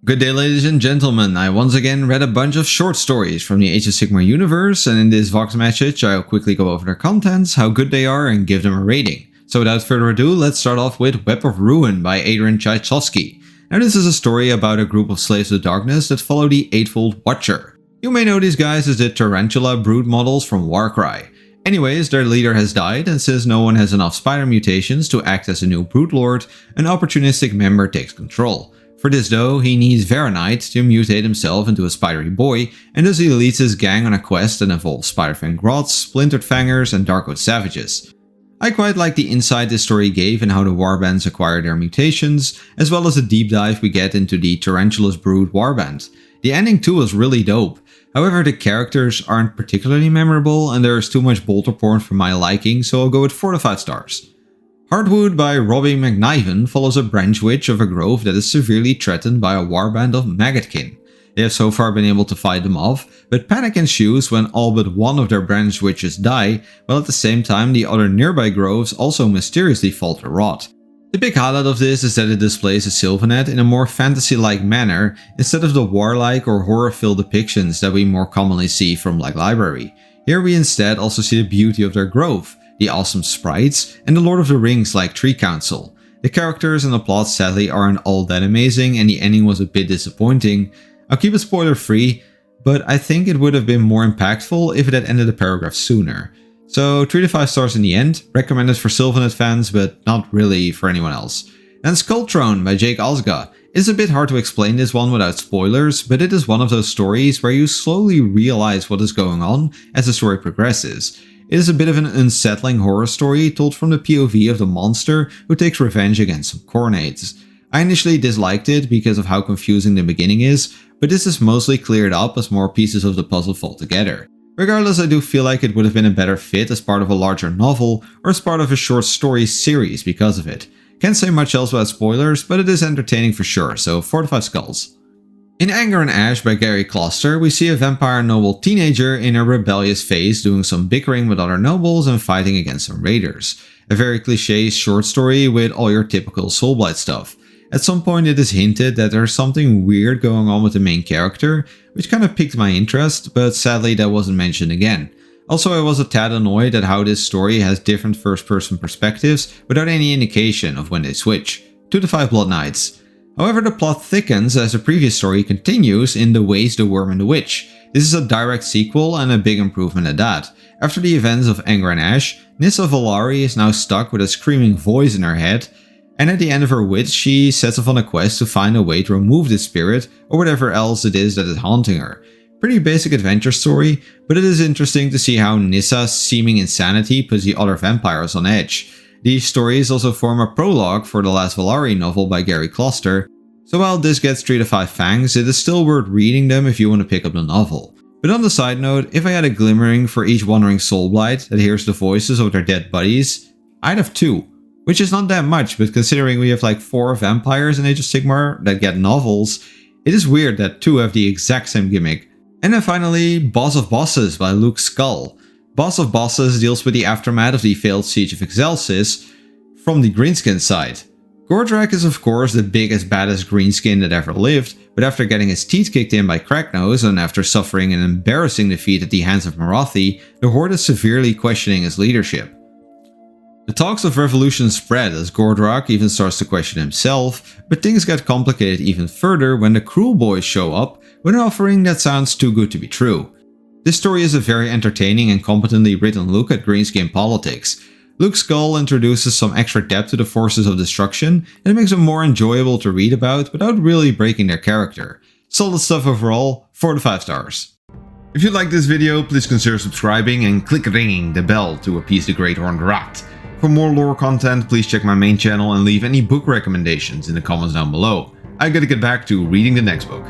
Good day, ladies and gentlemen. I once again read a bunch of short stories from the Age of Sigmar universe, and in this Vox message I'll quickly go over their contents, how good they are, and give them a rating. So without further ado, let's start off with Web of Ruin by Adrian Tchaikovsky. Now this is a story about a group of slaves of darkness that follow the Eightfold Watcher. You may know these guys as the Tarantula brood models from Warcry. Anyways, their leader has died, and since no one has enough spider mutations to act as a new brood lord, an opportunistic member takes control. For this though, he needs Veronite to mutate himself into a spidery boy, and thus he leads his gang on a quest that involves Spider-Fang Grots, Splintered Fangers, and Darkwood Savages. I quite like the insight this story gave in how the warbands acquire their mutations, as well as the deep dive we get into the Tarantula's Brood warband. The ending too was really dope. However, the characters aren't particularly memorable, and there is too much bolter porn for my liking, so I'll go with 4 to 5 stars. Heartwood by Robbie McNiven follows a branch witch of a grove that is severely threatened by a warband of Maggotkin. They have so far been able to fight them off, but panic ensues when all but one of their branch witches die, while at the same time the other nearby groves also mysteriously fall to rot. The big highlight of this is that it displays a Sylvanet in a more fantasy-like manner, instead of the warlike or horror-filled depictions that we more commonly see from Black Library. Here we instead also see the beauty of their grove, the awesome sprites, and the Lord of the Rings-like tree council. The characters and the plot sadly aren't all that amazing, and the ending was a bit disappointing. I'll keep it spoiler free, but I think it would have been more impactful if it had ended the paragraph sooner. So 3 to 5 stars in the end, recommended for Sylvanet fans, but not really for anyone else. And Skull Throne by Jake Osga. It's a bit hard to explain this one without spoilers, but it is one of those stories where you slowly realize what is going on as the story progresses. It is a bit of an unsettling horror story told from the POV of the monster who takes revenge against some Khornates. I initially disliked it because of how confusing the beginning is, but this is mostly cleared up as more pieces of the puzzle fall together. Regardless, I do feel like it would have been a better fit as part of a larger novel or as part of a short story series because of it. Can't say much else without spoilers, but it is entertaining for sure, so 4 to 5 skulls. In Anger and Ash by Gary Kloster, we see a vampire noble teenager in a rebellious phase doing some bickering with other nobles and fighting against some raiders. A very cliché short story with all your typical Soulblight stuff. At some point it is hinted that there's something weird going on with the main character, which kind of piqued my interest, but sadly that wasn't mentioned again. Also, I was a tad annoyed at how this story has different first-person perspectives without any indication of when they switch. 2 to 5 Blood Knights. However, the plot thickens as the previous story continues in The Ways, the Worm and the Witch. This is a direct sequel and a big improvement at that. After the events of Anger and Ash, Nyssa Valari is now stuck with a screaming voice in her head, and at the end of her wits she sets off on a quest to find a way to remove this spirit or whatever else it is that is haunting her. Pretty basic adventure story, but it is interesting to see how Nyssa's seeming insanity puts the other vampires on edge. These stories also form a prologue for the last Valari novel by Gary Kloster, so while this gets 3 to 5 fangs, it is still worth reading them if you want to pick up the novel. But on the side note, if I had a glimmering for each wandering Soulblight that hears the voices of their dead buddies, I'd have 2. Which is not that much, but considering we have like 4 vampires in Age of Sigmar that get novels, it is weird that 2 have the exact same gimmick. And then finally, Boss of Bosses by Luke Skull. Boss of Bosses deals with the aftermath of the failed siege of Excelsis from the Greenskin side. Gordrakk is of course the biggest baddest greenskin that ever lived, but after getting his teeth kicked in by Cracknose and after suffering an embarrassing defeat at the hands of Marathi, the Horde is severely questioning his leadership. The talks of revolution spread as Gordrakk even starts to question himself, but things get complicated even further when the Cruel Boys show up with an offering that sounds too good to be true. This story is a very entertaining and competently written look at greenskin politics. Luke Skull introduces some extra depth to the forces of destruction, and it makes them more enjoyable to read about without really breaking their character. Solid stuff overall, 4 to 5 stars. If you liked this video, please consider subscribing and click ringing the bell to appease the Great Horned Rat. For more lore content, please check my main channel and leave any book recommendations in the comments down below. I gotta get back to reading the next book.